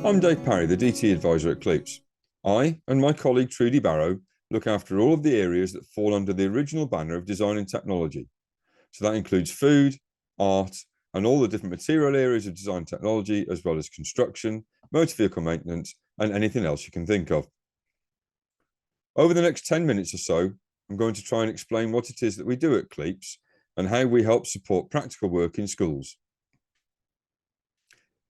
I'm Dave Parry, the DT advisor at CLEAPSS. I and my colleague Trudy Barrow look after all of the areas that fall under the original banner of design and technology. So that includes food, art, and all the different material areas of design technology, as well as construction, motor vehicle maintenance, and anything else you can think of. Over the next 10 minutes or so, I'm going to try and explain what it is that we do at CLEAPSS and how we help support practical work in schools.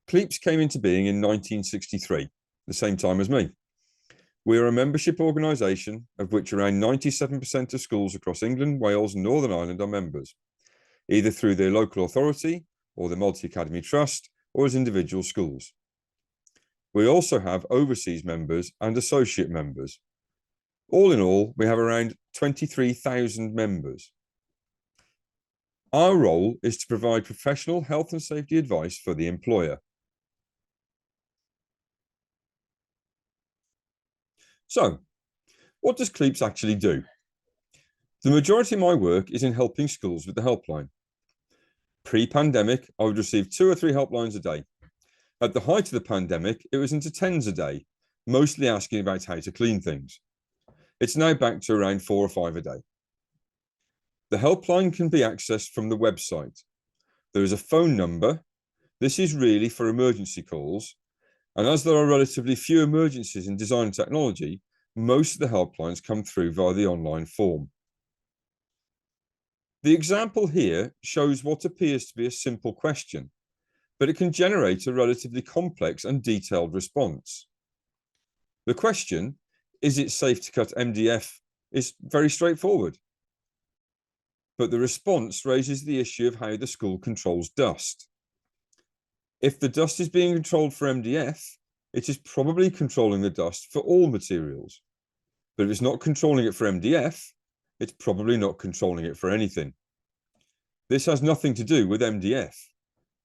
CLEAPSS came into being in 1963, the same time as me. We are a membership organisation of which around 97% of schools across England, Wales and Northern Ireland are members, either through their local authority or the multi-academy trust or as individual schools. We also have overseas members and associate members. All in all, we have around 23,000 members. Our role is to provide professional health and safety advice for the employer. So, what does CLEAPSS actually do? The majority of my work is in helping schools with the helpline. Pre-pandemic, I would receive 2 or 3 helplines a day. At the height of the pandemic, it was into tens a day, mostly asking about how to clean things. It's now back to around 4 or 5 a day. The helpline can be accessed from the website. There is a phone number. This is really for emergency calls. And as there are relatively few emergencies in design and technology, most of the helplines come through via the online form. The example here shows what appears to be a simple question, but it can generate a relatively complex and detailed response. The question, is it safe to cut MDF, is very straightforward. But the response raises the issue of how the school controls dust. If the dust is being controlled for MDF, it is probably controlling the dust for all materials. But if it's not controlling it for MDF, it's probably not controlling it for anything. This has nothing to do with MDF,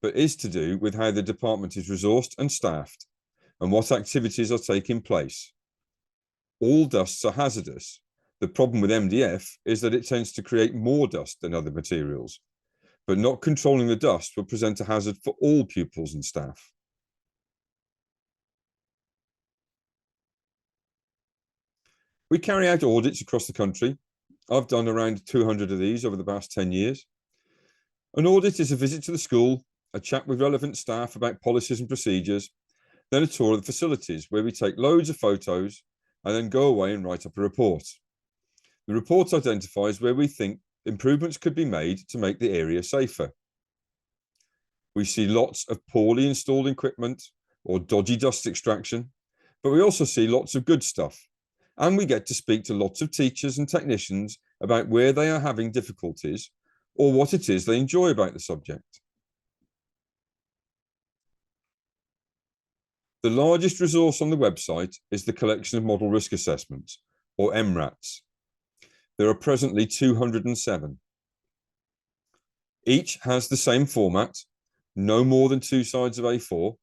but is to do with how the department is resourced and staffed, and what activities are taking place. All dusts are hazardous. The problem with MDF is that it tends to create more dust than other materials, but not controlling the dust will present a hazard for all pupils and staff. We carry out audits across the country. I've done around 200 of these over the past 10 years. An audit is a visit to the school, a chat with relevant staff about policies and procedures, then a tour of the facilities where we take loads of photos and then go away and write up a report. The report identifies where we think improvements could be made to make the area safer. We see lots of poorly installed equipment or dodgy dust extraction, but we also see lots of good stuff. And we get to speak to lots of teachers and technicians about where they are having difficulties or what it is they enjoy about the subject. The largest resource on the website is the collection of model risk assessments, or MRATs. There are presently 207. Each has the same format, no more than 2 sides of A4.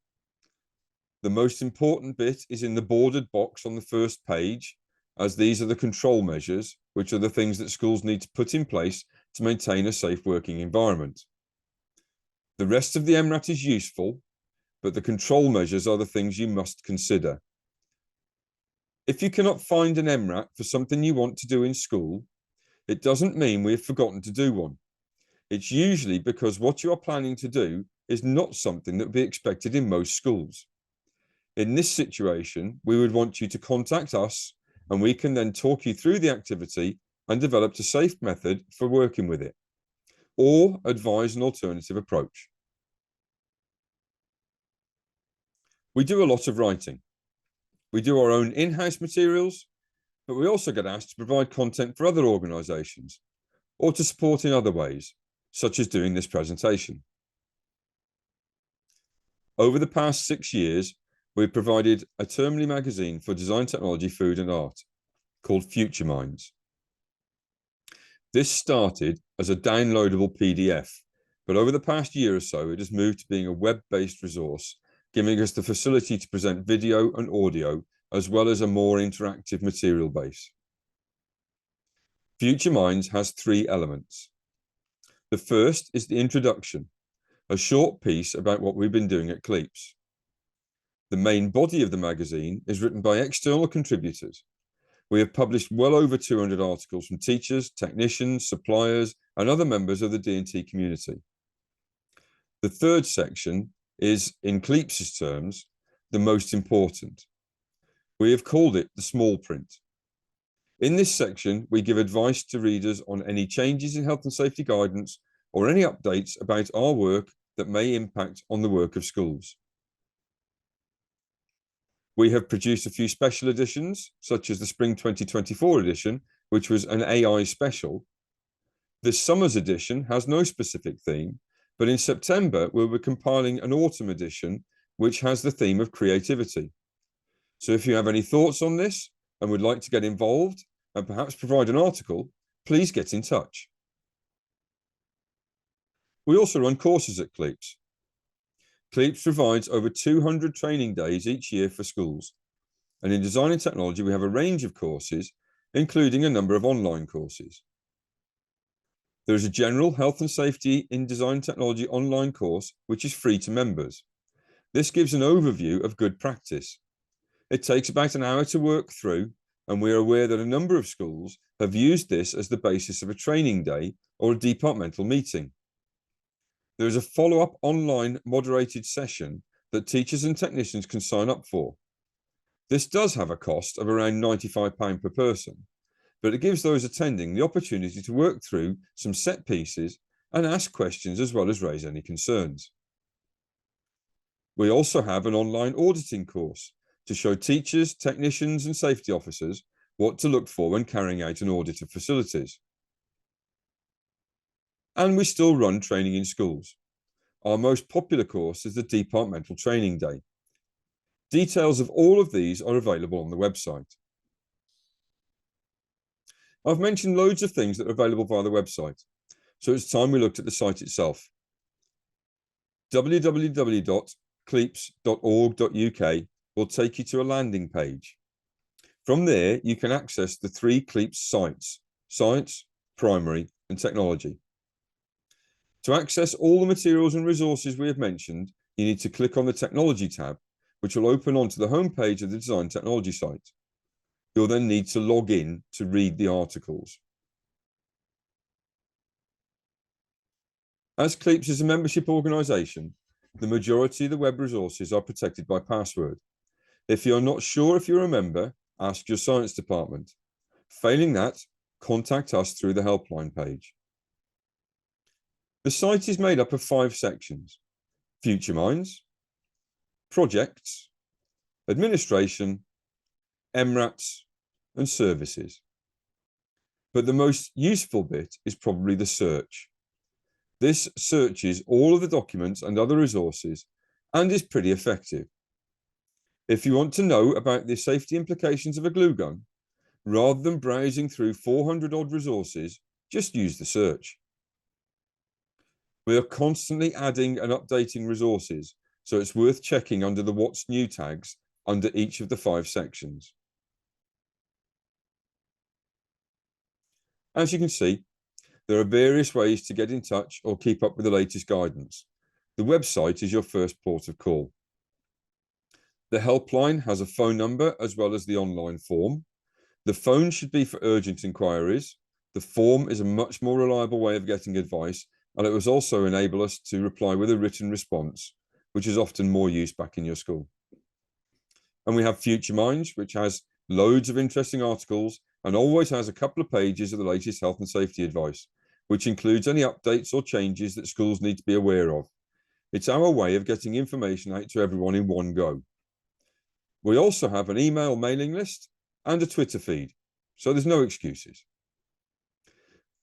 The most important bit is in the bordered box on the first page, as these are the control measures, which are the things that schools need to put in place to maintain a safe working environment. The rest of the MRAT is useful, but the control measures are the things you must consider. If you cannot find an MRAT for something you want to do in school, it doesn't mean we have forgotten to do one. It's usually because what you are planning to do is not something that would be expected in most schools. In this situation, we would want you to contact us, and we can then talk you through the activity and develop a safe method for working with it, or advise an alternative approach. We do a lot of writing. We do our own in-house materials, but we also get asked to provide content for other organisations or to support in other ways, such as doing this presentation. Over the past 6 years, we've provided a termly magazine for design, technology, food and art called Future Minds. This started as a downloadable PDF, but over the past year or so, it has moved to being a web-based resource, giving us the facility to present video and audio, as well as a more interactive material base. Future Minds has 3 elements. The first is the introduction, a short piece about what we've been doing at CLEAPSS. The main body of the magazine is written by external contributors. We have published well over 200 articles from teachers, technicians, suppliers, and other members of the D&T community. The third section is, in CLEAPSS terms, the most important. We have called it the small print. In this section, we give advice to readers on any changes in health and safety guidance or any updates about our work that may impact on the work of schools. We have produced a few special editions, such as the Spring 2024 edition, which was an AI special. This summer's edition has no specific theme, but in September, we'll be compiling an autumn edition, which has the theme of creativity. So if you have any thoughts on this and would like to get involved and perhaps provide an article, please get in touch. We also run courses at CLEAPSS. CLEAPSS provides over 200 training days each year for schools. And in design and technology, we have a range of courses, including a number of online courses. There is a general health and safety in design technology online course, which is free to members. This gives an overview of good practice. It takes about an hour to work through, and we are aware that a number of schools have used this as the basis of a training day or a departmental meeting. There is a follow-up online moderated session that teachers and technicians can sign up for. This does have a cost of around £95 per person, but it gives those attending the opportunity to work through some set pieces and ask questions as well as raise any concerns. We also have an online auditing course to show teachers, technicians, and safety officers what to look for when carrying out an audit of facilities. And we still run training in schools. Our most popular course is the Departmental Training Day. Details of all of these are available on the website. I've mentioned loads of things that are available via the website, so it's time we looked at the site itself. www.cleaps.org.uk will take you to a landing page. From there, you can access the 3 CLEAPSS sites: Science, Primary, and Technology. To access all the materials and resources we have mentioned, you need to click on the Technology tab, which will open onto the home page of the Design Technology site. You'll then need to log in to read the articles. As CLEAPSS is a membership organisation, the majority of the web resources are protected by password. If you're not sure if you're a member, ask your science department. Failing that, contact us through the helpline page. The site is made up of 5 sections: Future Minds, Projects, Administration, MRATs, and Services. But the most useful bit is probably the search. This searches all of the documents and other resources and is pretty effective. If you want to know about the safety implications of a glue gun, rather than browsing through 400 odd resources, just use the search. We are constantly adding and updating resources, so it's worth checking under the What's New tags under each of the 5 sections. As you can see, there are various ways to get in touch or keep up with the latest guidance. The website is your first port of call. The helpline has a phone number as well as the online form. The phone should be for urgent inquiries. The form is a much more reliable way of getting advice, and it will also enable us to reply with a written response, which is often more used back in your school. And we have Future Minds, which has loads of interesting articles and always has a couple of pages of the latest health and safety advice, which includes any updates or changes that schools need to be aware of. It's our way of getting information out to everyone in one go. We also have an email mailing list and a Twitter feed, so there's no excuses.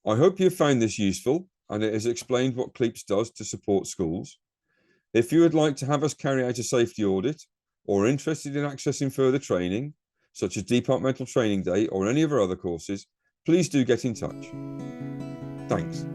I hope you found this useful and it has explained what CLEAPSS does to support schools. If you would like to have us carry out a safety audit or are interested in accessing further training, such as Departmental Training Day or any of our other courses, please do get in touch. Thanks.